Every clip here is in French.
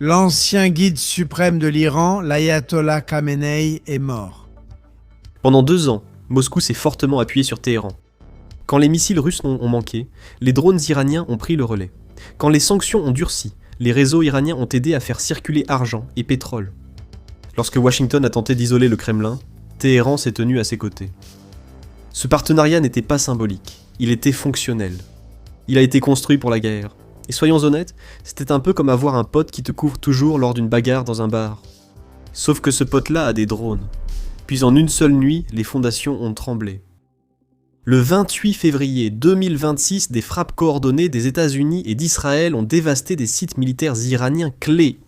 L'ancien guide suprême de l'Iran, l'ayatollah Khamenei, est mort. Pendant 2 ans, Moscou s'est fortement appuyé sur Téhéran. Quand les missiles russes ont manqué, les drones iraniens ont pris le relais. Quand les sanctions ont durci, les réseaux iraniens ont aidé à faire circuler argent et pétrole. Lorsque Washington a tenté d'isoler le Kremlin, Téhéran s'est tenu à ses côtés. Ce partenariat n'était pas symbolique, il était fonctionnel. Il a été construit pour la guerre. Et soyons honnêtes, c'était un peu comme avoir un pote qui te couvre toujours lors d'une bagarre dans un bar. Sauf que ce pote-là a des drones. Puis en une seule nuit, les fondations ont tremblé. Le 28 février 2026, des frappes coordonnées des États-Unis et d'Israël ont dévasté des sites militaires iraniens clés.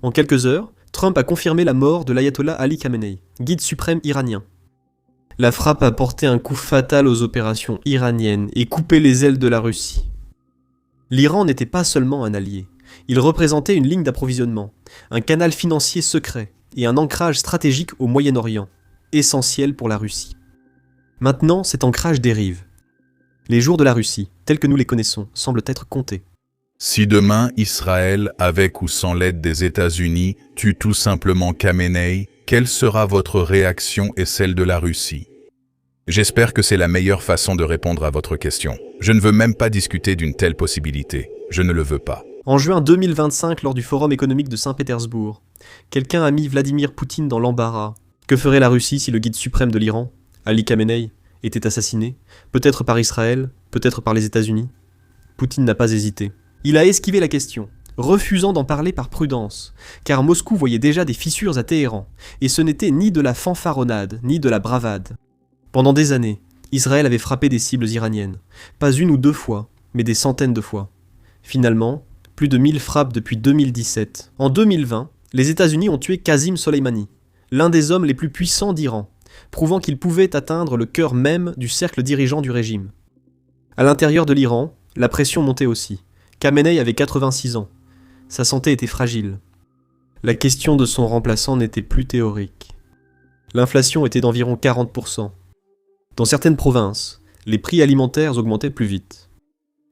En quelques heures, Trump a confirmé la mort de l'ayatollah Ali Khamenei, guide suprême iranien. La frappe a porté un coup fatal aux opérations iraniennes et coupé les ailes de la Russie. L'Iran n'était pas seulement un allié, il représentait une ligne d'approvisionnement, un canal financier secret et un ancrage stratégique au Moyen-Orient, essentiel pour la Russie. Maintenant, cet ancrage dérive. Les jours de la Russie, tels que nous les connaissons, semblent être comptés. Si demain Israël, avec ou sans l'aide des États-Unis, tue tout simplement Khamenei, quelle sera votre réaction et celle de la Russie? J'espère que c'est la meilleure façon de répondre à votre question. Je ne veux même pas discuter d'une telle possibilité. Je ne le veux pas. En juin 2025, lors du Forum économique de Saint-Pétersbourg, quelqu'un a mis Vladimir Poutine dans l'embarras. Que ferait la Russie si le guide suprême de l'Iran, Ali Khamenei, était assassiné? Peut-être par Israël, peut-être par les États-Unis. Poutine n'a pas hésité. Il a esquivé la question, refusant d'en parler par prudence, car Moscou voyait déjà des fissures à Téhéran, et ce n'était ni de la fanfaronnade, ni de la bravade. Pendant des années, Israël avait frappé des cibles iraniennes, pas une ou 2 fois, mais des centaines de fois. Finalement, plus de 1000 frappes depuis 2017. En 2020, les États-Unis ont tué Qasem Soleimani, l'un des hommes les plus puissants d'Iran, prouvant qu'il pouvait atteindre le cœur même du cercle dirigeant du régime. À l'intérieur de l'Iran, la pression montait aussi. Khamenei avait 86 ans. Sa santé était fragile. La question de son remplaçant n'était plus théorique. L'inflation était d'environ 40%. Dans certaines provinces, les prix alimentaires augmentaient plus vite.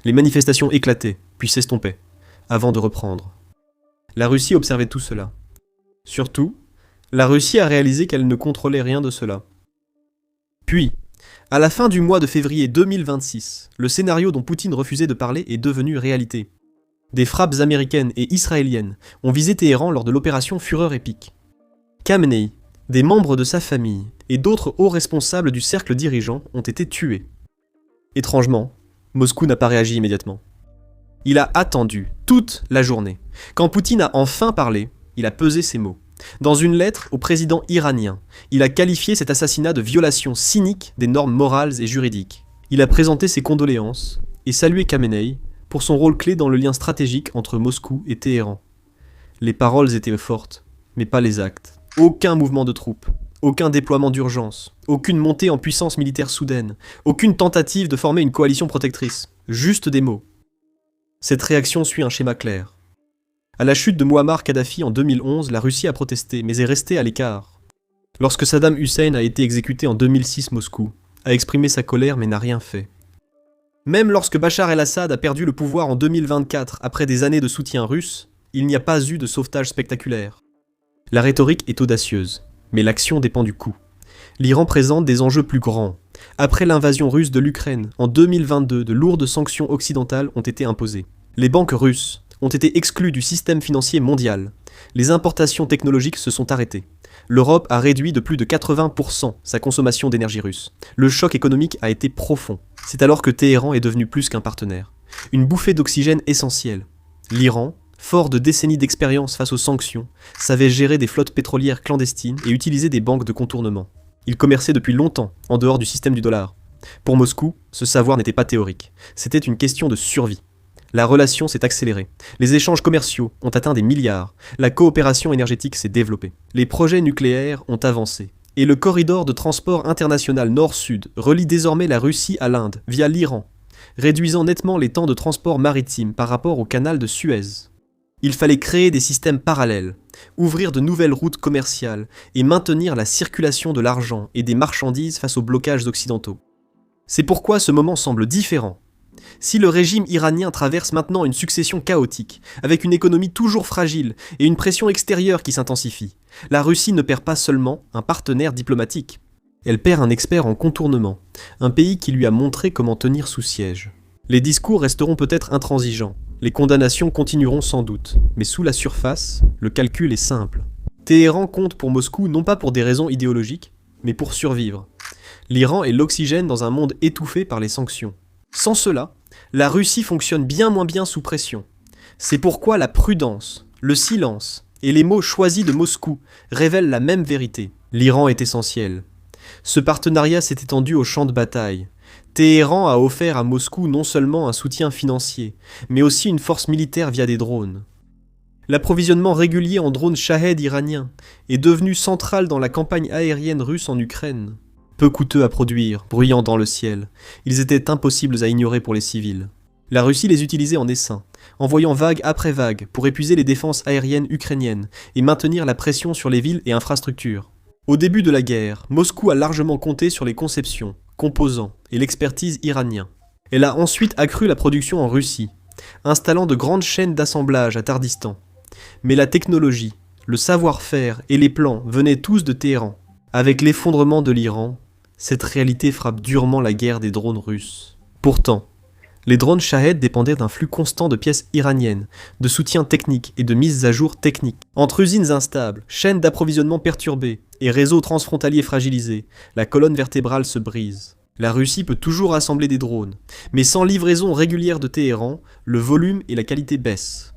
Les manifestations éclataient, puis s'estompaient, avant de reprendre. La Russie observait tout cela. Surtout, la Russie a réalisé qu'elle ne contrôlait rien de cela. Puis, à la fin du mois de février 2026, le scénario dont Poutine refusait de parler est devenu réalité. Des frappes américaines et israéliennes ont visé Téhéran lors de l'opération Fureur épique. Khamenei, des membres de sa famille et d'autres hauts responsables du cercle dirigeant ont été tués. Étrangement, Moscou n'a pas réagi immédiatement. Il a attendu toute la journée. Quand Poutine a enfin parlé, il a pesé ses mots. Dans une lettre au président iranien, il a qualifié cet assassinat de violation cynique des normes morales et juridiques. Il a présenté ses condoléances et salué Khamenei pour son rôle clé dans le lien stratégique entre Moscou et Téhéran. Les paroles étaient fortes, mais pas les actes. Aucun mouvement de troupes, aucun déploiement d'urgence, aucune montée en puissance militaire soudaine, aucune tentative de former une coalition protectrice, juste des mots. Cette réaction suit un schéma clair. À la chute de Mouammar Kadhafi en 2011, la Russie a protesté, mais est restée à l'écart. Lorsque Saddam Hussein a été exécuté en 2006, Moscou a exprimé sa colère mais n'a rien fait. Même lorsque Bachar el-Assad a perdu le pouvoir en 2024 après des années de soutien russe, il n'y a pas eu de sauvetage spectaculaire. La rhétorique est audacieuse, mais l'action dépend du coût. L'Iran présente des enjeux plus grands. Après l'invasion russe de l'Ukraine, en 2022, de lourdes sanctions occidentales ont été imposées. Les banques russes ont été exclues du système financier mondial. Les importations technologiques se sont arrêtées. L'Europe a réduit de plus de 80% sa consommation d'énergie russe. Le choc économique a été profond. C'est alors que Téhéran est devenu plus qu'un partenaire. Une bouffée d'oxygène essentielle. L'Iran, fort de décennies d'expérience face aux sanctions, savait gérer des flottes pétrolières clandestines et utiliser des banques de contournement. Il commerçait depuis longtemps en dehors du système du dollar. Pour Moscou, ce savoir n'était pas théorique. C'était une question de survie. La relation s'est accélérée. Les échanges commerciaux ont atteint des milliards. La coopération énergétique s'est développée. Les projets nucléaires ont avancé. Et le corridor de transport international nord-sud relie désormais la Russie à l'Inde via l'Iran, réduisant nettement les temps de transport maritime par rapport au canal de Suez. Il fallait créer des systèmes parallèles, ouvrir de nouvelles routes commerciales et maintenir la circulation de l'argent et des marchandises face aux blocages occidentaux. C'est pourquoi ce moment semble différent. Si le régime iranien traverse maintenant une succession chaotique, avec une économie toujours fragile et une pression extérieure qui s'intensifie, la Russie ne perd pas seulement un partenaire diplomatique. Elle perd un expert en contournement, un pays qui lui a montré comment tenir sous siège. Les discours resteront peut-être intransigeants, les condamnations continueront sans doute, mais sous la surface, le calcul est simple. Téhéran compte pour Moscou non pas pour des raisons idéologiques, mais pour survivre. L'Iran est l'oxygène dans un monde étouffé par les sanctions. Sans cela, la Russie fonctionne bien moins bien sous pression. C'est pourquoi la prudence, le silence et les mots choisis de Moscou révèlent la même vérité. L'Iran est essentiel. Ce partenariat s'est étendu au champ de bataille. Téhéran a offert à Moscou non seulement un soutien financier, mais aussi une force militaire via des drones. L'approvisionnement régulier en drones Shahed iraniens est devenu central dans la campagne aérienne russe en Ukraine. Peu coûteux à produire, bruyants dans le ciel, ils étaient impossibles à ignorer pour les civils. La Russie les utilisait en essaim, envoyant vague après vague pour épuiser les défenses aériennes ukrainiennes et maintenir la pression sur les villes et infrastructures. Au début de la guerre, Moscou a largement compté sur les conceptions, composants et l'expertise iranien. Elle a ensuite accru la production en Russie, installant de grandes chaînes d'assemblage à Tardistan. Mais la technologie, le savoir-faire et les plans venaient tous de Téhéran. Avec l'effondrement de l'Iran, cette réalité frappe durement la guerre des drones russes. Pourtant, les drones Shahed dépendaient d'un flux constant de pièces iraniennes, de soutien technique et de mises à jour techniques. Entre usines instables, chaînes d'approvisionnement perturbées et réseaux transfrontaliers fragilisés, la colonne vertébrale se brise. La Russie peut toujours assembler des drones, mais sans livraison régulière de Téhéran, le volume et la qualité baissent.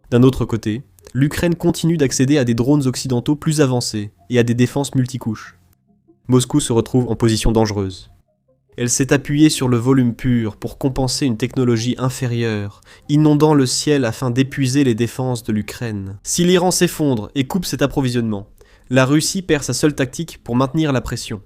D'un autre côté, l'Ukraine continue d'accéder à des drones occidentaux plus avancés et à des défenses multicouches. Moscou se retrouve en position dangereuse. Elle s'est appuyée sur le volume pur pour compenser une technologie inférieure, inondant le ciel afin d'épuiser les défenses de l'Ukraine. Si l'Iran s'effondre et coupe cet approvisionnement, la Russie perd sa seule tactique pour maintenir la pression.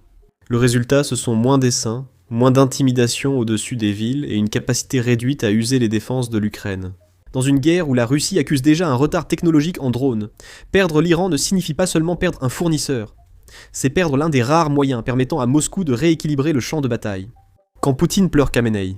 Le résultat, ce sont moins d'essaims, moins d'intimidation au-dessus des villes et une capacité réduite à user les défenses de l'Ukraine. Dans une guerre où la Russie accuse déjà un retard technologique en drones, perdre l'Iran ne signifie pas seulement perdre un fournisseur, c'est perdre l'un des rares moyens permettant à Moscou de rééquilibrer le champ de bataille. Quand Poutine pleure Khamenei,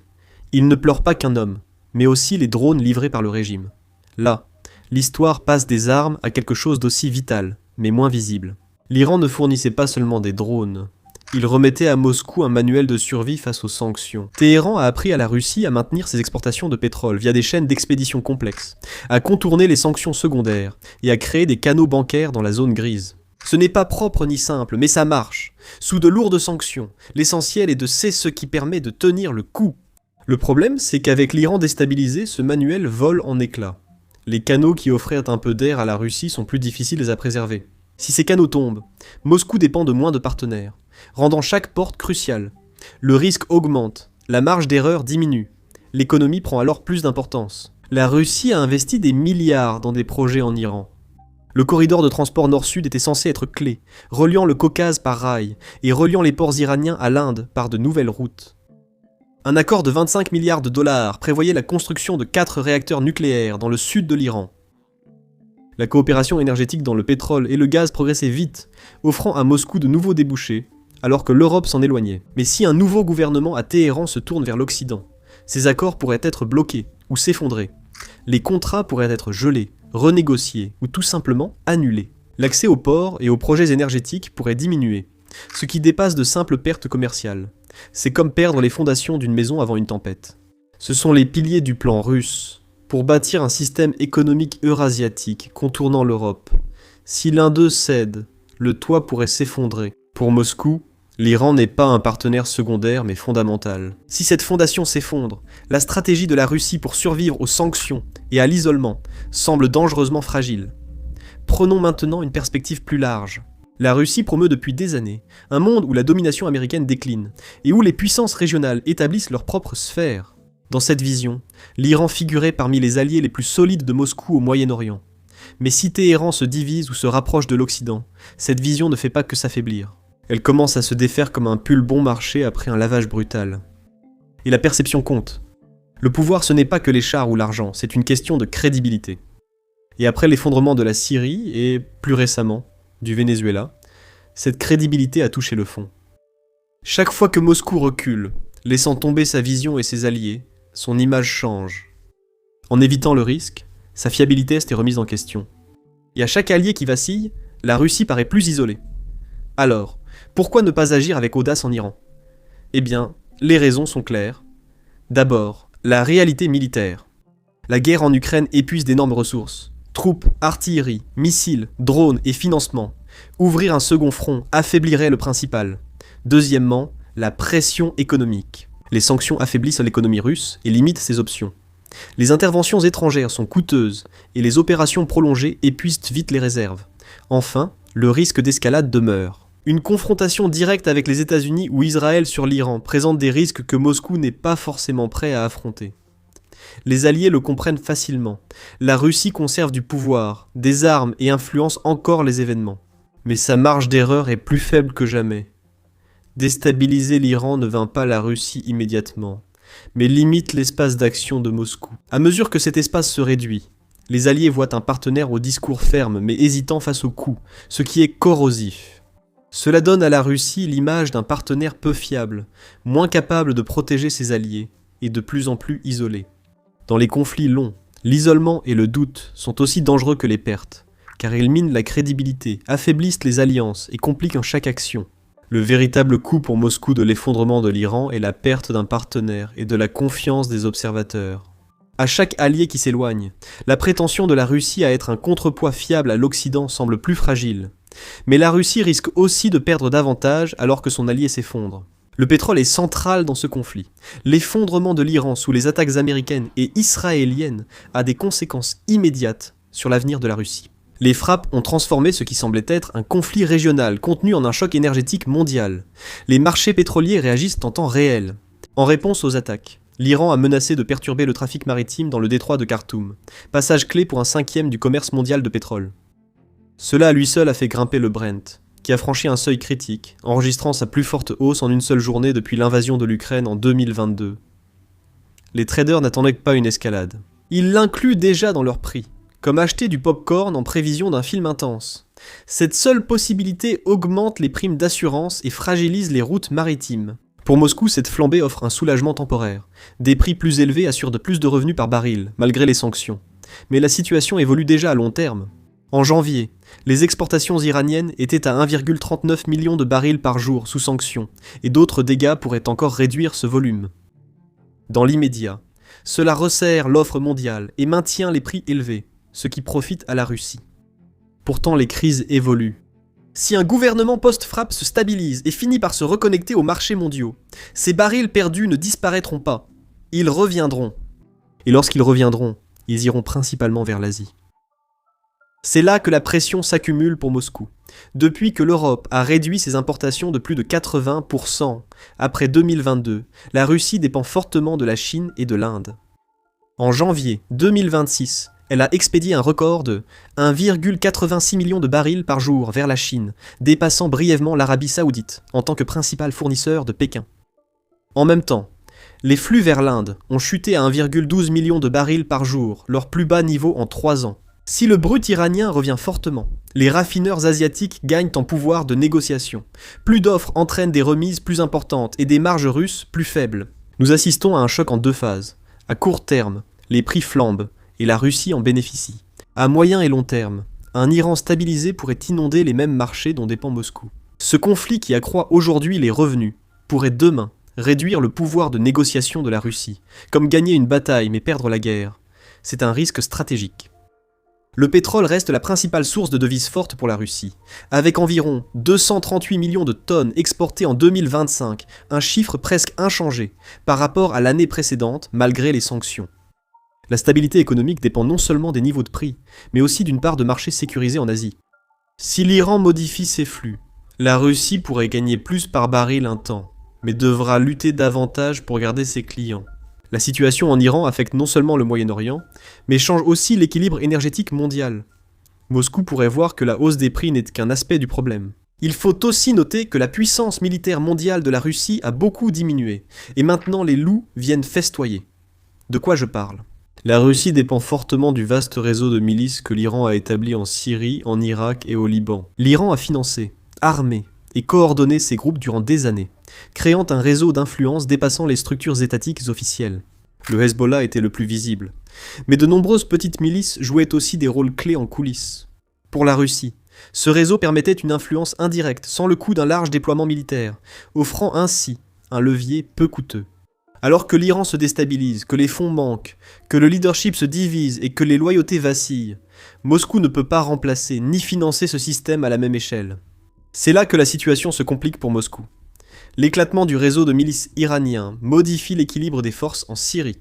il ne pleure pas qu'un homme, mais aussi les drones livrés par le régime. Là, l'histoire passe des armes à quelque chose d'aussi vital, mais moins visible. L'Iran ne fournissait pas seulement des drones, il remettait à Moscou un manuel de survie face aux sanctions. Téhéran a appris à la Russie à maintenir ses exportations de pétrole via des chaînes d'expédition complexes, à contourner les sanctions secondaires et à créer des canaux bancaires dans la zone grise. Ce n'est pas propre ni simple, mais ça marche. Sous de lourdes sanctions, l'essentiel est de c'est ce qui permet de tenir le coup. Le problème, c'est qu'avec l'Iran déstabilisé, ce manuel vole en éclats. Les canaux qui offraient un peu d'air à la Russie sont plus difficiles à préserver. Si ces canaux tombent, Moscou dépend de moins de partenaires, rendant chaque porte cruciale. Le risque augmente, la marge d'erreur diminue. L'économie prend alors plus d'importance. La Russie a investi des milliards dans des projets en Iran. Le corridor de transport nord-sud était censé être clé, reliant le Caucase par rail et reliant les ports iraniens à l'Inde par de nouvelles routes. Un accord de 25 milliards de dollars prévoyait la construction de 4 réacteurs nucléaires dans le sud de l'Iran. La coopération énergétique dans le pétrole et le gaz progressait vite, offrant à Moscou de nouveaux débouchés, alors que l'Europe s'en éloignait. Mais si un nouveau gouvernement à Téhéran se tourne vers l'Occident, ces accords pourraient être bloqués ou s'effondrer. Les contrats pourraient être gelés, renégociés ou tout simplement annulés. L'accès aux ports et aux projets énergétiques pourrait diminuer, ce qui dépasse de simples pertes commerciales. C'est comme perdre les fondations d'une maison avant une tempête. Ce sont les piliers du plan russe pour bâtir un système économique eurasiatique contournant l'Europe. Si l'un d'eux cède, le toit pourrait s'effondrer. Pour Moscou, l'Iran n'est pas un partenaire secondaire mais fondamental. Si cette fondation s'effondre, la stratégie de la Russie pour survivre aux sanctions et à l'isolement semble dangereusement fragile. Prenons maintenant une perspective plus large. La Russie promeut depuis des années un monde où la domination américaine décline et où les puissances régionales établissent leur propre sphère. Dans cette vision, l'Iran figurait parmi les alliés les plus solides de Moscou au Moyen-Orient. Mais si Téhéran se divise ou se rapproche de l'Occident, cette vision ne fait pas que s'affaiblir. Elle commence à se défaire comme un pull bon marché après un lavage brutal. Et la perception compte. Le pouvoir, ce n'est pas que les chars ou l'argent, c'est une question de crédibilité. Et après l'effondrement de la Syrie, et plus récemment, du Venezuela, cette crédibilité a touché le fond. Chaque fois que Moscou recule, laissant tomber sa vision et ses alliés, son image change. En évitant le risque, sa fiabilité est remise en question. Et à chaque allié qui vacille, la Russie paraît plus isolée. Alors, pourquoi ne pas agir avec audace en Iran ? Eh bien, les raisons sont claires. D'abord, la réalité militaire. La guerre en Ukraine épuise d'énormes ressources. Troupes, artillerie, missiles, drones et financements. Ouvrir un second front affaiblirait le principal. Deuxièmement, la pression économique. Les sanctions affaiblissent l'économie russe et limitent ses options. Les interventions étrangères sont coûteuses et les opérations prolongées épuisent vite les réserves. Enfin, le risque d'escalade demeure. Une confrontation directe avec les États-Unis ou Israël sur l'Iran présente des risques que Moscou n'est pas forcément prêt à affronter. Les alliés le comprennent facilement. La Russie conserve du pouvoir, des armes et influence encore les événements. Mais sa marge d'erreur est plus faible que jamais. Déstabiliser l'Iran ne vainc pas la Russie immédiatement, mais limite l'espace d'action de Moscou. À mesure que cet espace se réduit, les alliés voient un partenaire au discours ferme mais hésitant face aux coups, ce qui est corrosif. Cela donne à la Russie l'image d'un partenaire peu fiable, moins capable de protéger ses alliés, et de plus en plus isolé. Dans les conflits longs, l'isolement et le doute sont aussi dangereux que les pertes, car ils minent la crédibilité, affaiblissent les alliances et compliquent chaque action. Le véritable coup pour Moscou de l'effondrement de l'Iran est la perte d'un partenaire et de la confiance des observateurs. À chaque allié qui s'éloigne, la prétention de la Russie à être un contrepoids fiable à l'Occident semble plus fragile. Mais la Russie risque aussi de perdre davantage alors que son allié s'effondre. Le pétrole est central dans ce conflit. L'effondrement de l'Iran sous les attaques américaines et israéliennes a des conséquences immédiates sur l'avenir de la Russie. Les frappes ont transformé ce qui semblait être un conflit régional contenu en un choc énergétique mondial. Les marchés pétroliers réagissent en temps réel. En réponse aux attaques, l'Iran a menacé de perturber le trafic maritime dans le détroit de Khartoum, passage clé pour un cinquième du commerce mondial de pétrole. Cela à lui seul a fait grimper le Brent, qui a franchi un seuil critique, enregistrant sa plus forte hausse en une seule journée depuis l'invasion de l'Ukraine en 2022. Les traders n'attendaient pas une escalade. Ils l'incluent déjà dans leur prix, comme acheter du pop-corn en prévision d'un film intense. Cette seule possibilité augmente les primes d'assurance et fragilise les routes maritimes. Pour Moscou, cette flambée offre un soulagement temporaire. Des prix plus élevés assurent de plus de revenus par baril, malgré les sanctions. Mais la situation évolue déjà à long terme. En janvier, les exportations iraniennes étaient à 1,39 million de barils par jour sous sanctions, et d'autres dégâts pourraient encore réduire ce volume. Dans l'immédiat, cela resserre l'offre mondiale et maintient les prix élevés, ce qui profite à la Russie. Pourtant, les crises évoluent. Si un gouvernement post-frappe se stabilise et finit par se reconnecter aux marchés mondiaux, ces barils perdus ne disparaîtront pas. Ils reviendront. Et lorsqu'ils reviendront, ils iront principalement vers l'Asie. C'est là que la pression s'accumule pour Moscou. Depuis que l'Europe a réduit ses importations de plus de 80% après 2022, la Russie dépend fortement de la Chine et de l'Inde. En janvier 2026, elle a expédié un record de 1,86 million de barils par jour vers la Chine, dépassant brièvement l'Arabie Saoudite en tant que principal fournisseur de Pékin. En même temps, les flux vers l'Inde ont chuté à 1,12 million de barils par jour, leur plus bas niveau en 3 ans. Si le brut iranien revient fortement, les raffineurs asiatiques gagnent en pouvoir de négociation. Plus d'offres entraînent des remises plus importantes et des marges russes plus faibles. Nous assistons à un choc en 2 phases. À court terme, les prix flambent et la Russie en bénéficie. À moyen et long terme, un Iran stabilisé pourrait inonder les mêmes marchés dont dépend Moscou. Ce conflit qui accroît aujourd'hui les revenus pourrait demain réduire le pouvoir de négociation de la Russie, comme gagner une bataille mais perdre la guerre. C'est un risque stratégique. Le pétrole reste la principale source de devises fortes pour la Russie, avec environ 238 millions de tonnes exportées en 2025, un chiffre presque inchangé par rapport à l'année précédente malgré les sanctions. La stabilité économique dépend non seulement des niveaux de prix, mais aussi d'une part de marché sécurisé en Asie. Si l'Iran modifie ses flux, la Russie pourrait gagner plus par baril un temps, mais devra lutter davantage pour garder ses clients. La situation en Iran affecte non seulement le Moyen-Orient, mais change aussi l'équilibre énergétique mondial. Moscou pourrait voir que la hausse des prix n'est qu'un aspect du problème. Il faut aussi noter que la puissance militaire mondiale de la Russie a beaucoup diminué, et maintenant les loups viennent festoyer. De quoi je parle ? La Russie dépend fortement du vaste réseau de milices que l'Iran a établi en Syrie, en Irak et au Liban. L'Iran a financé, armé et coordonné ces groupes durant des années, créant un réseau d'influence dépassant les structures étatiques officielles. Le Hezbollah était le plus visible. Mais de nombreuses petites milices jouaient aussi des rôles clés en coulisses. Pour la Russie, ce réseau permettait une influence indirecte, sans le coût d'un large déploiement militaire, offrant ainsi un levier peu coûteux. Alors que l'Iran se déstabilise, que les fonds manquent, que le leadership se divise et que les loyautés vacillent, Moscou ne peut pas remplacer ni financer ce système à la même échelle. C'est là que la situation se complique pour Moscou. L'éclatement du réseau de milices iranien modifie l'équilibre des forces en Syrie.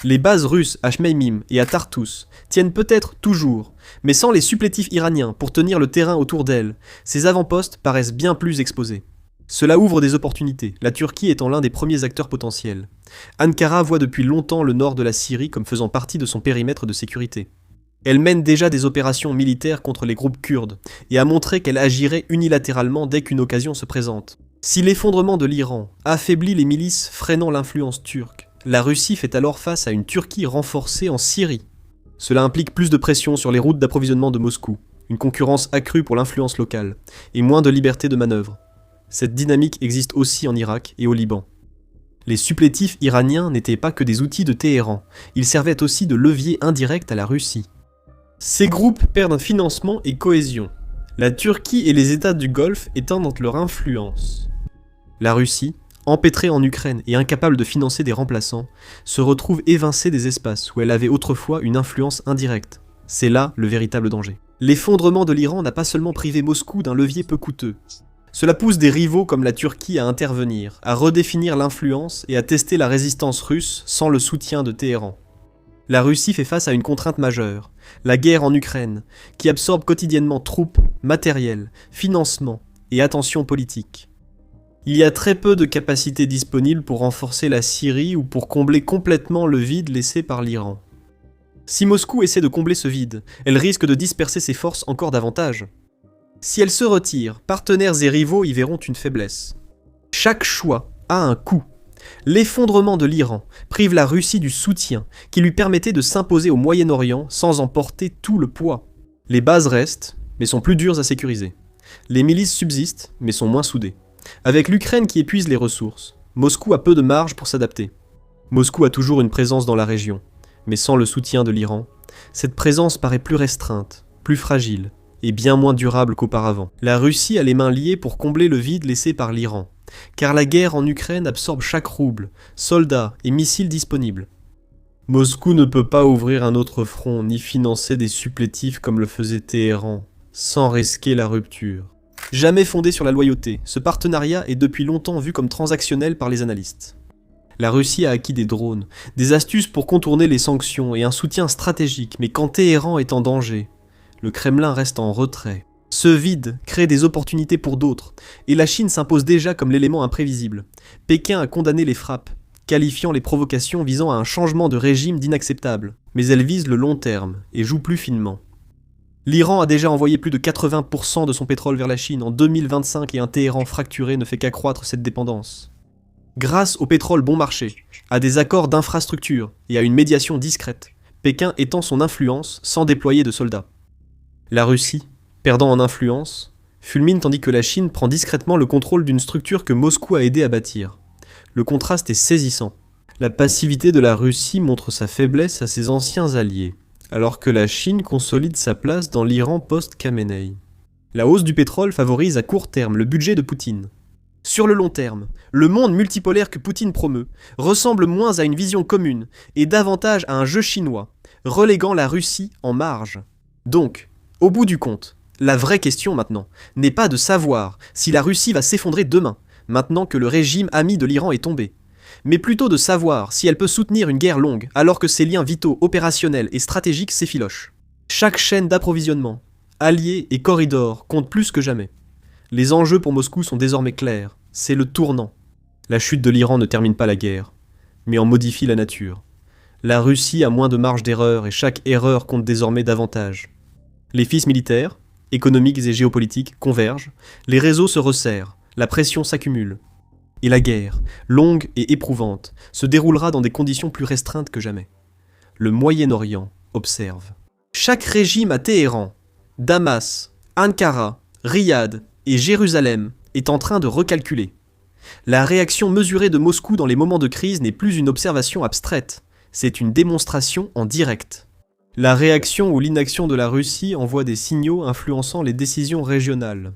Les bases russes à Shmeimim et à Tartous tiennent peut-être toujours, mais sans les supplétifs iraniens pour tenir le terrain autour d'elles, ces avant-postes paraissent bien plus exposés. Cela ouvre des opportunités, la Turquie étant l'un des premiers acteurs potentiels. Ankara voit depuis longtemps le nord de la Syrie comme faisant partie de son périmètre de sécurité. Elle mène déjà des opérations militaires contre les groupes kurdes et a montré qu'elle agirait unilatéralement dès qu'une occasion se présente. Si l'effondrement de l'Iran affaiblit les milices freinant l'influence turque, la Russie fait alors face à une Turquie renforcée en Syrie. Cela implique plus de pression sur les routes d'approvisionnement de Moscou, une concurrence accrue pour l'influence locale, et moins de liberté de manœuvre. Cette dynamique existe aussi en Irak et au Liban. Les supplétifs iraniens n'étaient pas que des outils de Téhéran, ils servaient aussi de levier indirect à la Russie. Ces groupes perdent financement et cohésion, la Turquie et les États du Golfe étendent leur influence. La Russie, empêtrée en Ukraine et incapable de financer des remplaçants, se retrouve évincée des espaces où elle avait autrefois une influence indirecte. C'est là le véritable danger. L'effondrement de l'Iran n'a pas seulement privé Moscou d'un levier peu coûteux. Cela pousse des rivaux comme la Turquie à intervenir, à redéfinir l'influence et à tester la résistance russe sans le soutien de Téhéran. La Russie fait face à une contrainte majeure, la guerre en Ukraine, qui absorbe quotidiennement troupes, matériel, financement et attention politique. Il y a très peu de capacités disponibles pour renforcer la Syrie ou pour combler complètement le vide laissé par l'Iran. Si Moscou essaie de combler ce vide, elle risque de disperser ses forces encore davantage. Si elle se retire, partenaires et rivaux y verront une faiblesse. Chaque choix a un coût. L'effondrement de l'Iran prive la Russie du soutien qui lui permettait de s'imposer au Moyen-Orient sans en porter tout le poids. Les bases restent, mais sont plus dures à sécuriser. Les milices subsistent, mais sont moins soudées. Avec l'Ukraine qui épuise les ressources, Moscou a peu de marge pour s'adapter. Moscou a toujours une présence dans la région, mais sans le soutien de l'Iran, cette présence paraît plus restreinte, plus fragile et bien moins durable qu'auparavant. La Russie a les mains liées pour combler le vide laissé par l'Iran, car la guerre en Ukraine absorbe chaque rouble, soldats et missiles disponibles. Moscou ne peut pas ouvrir un autre front ni financer des supplétifs comme le faisait Téhéran, sans risquer la rupture. Jamais fondé sur la loyauté, ce partenariat est depuis longtemps vu comme transactionnel par les analystes. La Russie a acquis des drones, des astuces pour contourner les sanctions et un soutien stratégique, mais quand Téhéran est en danger, le Kremlin reste en retrait. Ce vide crée des opportunités pour d'autres, et la Chine s'impose déjà comme l'élément imprévisible. Pékin a condamné les frappes, qualifiant les provocations visant à un changement de régime d'inacceptable, mais elle vise le long terme et joue plus finement. L'Iran a déjà envoyé plus de 80% de son pétrole vers la Chine en 2025 et un Téhéran fracturé ne fait qu'accroître cette dépendance. Grâce au pétrole bon marché, à des accords d'infrastructure et à une médiation discrète, Pékin étend son influence sans déployer de soldats. La Russie, perdant en influence, fulmine tandis que la Chine prend discrètement le contrôle d'une structure que Moscou a aidé à bâtir. Le contraste est saisissant. La passivité de la Russie montre sa faiblesse à ses anciens alliés, alors que la Chine consolide sa place dans l'Iran post-Khamenei. La hausse du pétrole favorise à court terme le budget de Poutine. Sur le long terme, le monde multipolaire que Poutine promeut ressemble moins à une vision commune et davantage à un jeu chinois, reléguant la Russie en marge. Donc, au bout du compte, la vraie question maintenant n'est pas de savoir si la Russie va s'effondrer demain, maintenant que le régime ami de l'Iran est tombé, mais plutôt de savoir si elle peut soutenir une guerre longue alors que ses liens vitaux, opérationnels et stratégiques s'effilochent. Chaque chaîne d'approvisionnement, alliés et corridors compte plus que jamais. Les enjeux pour Moscou sont désormais clairs, c'est le tournant. La chute de l'Iran ne termine pas la guerre, mais en modifie la nature. La Russie a moins de marge d'erreur et chaque erreur compte désormais davantage. Les fils militaires, économiques et géopolitiques convergent, les réseaux se resserrent, la pression s'accumule. Et la guerre, longue et éprouvante, se déroulera dans des conditions plus restreintes que jamais. Le Moyen-Orient observe. Chaque régime à Téhéran, Damas, Ankara, Riyad et Jérusalem est en train de recalculer. La réaction mesurée de Moscou dans les moments de crise n'est plus une observation abstraite, c'est une démonstration en direct. La réaction ou l'inaction de la Russie envoie des signaux influençant les décisions régionales.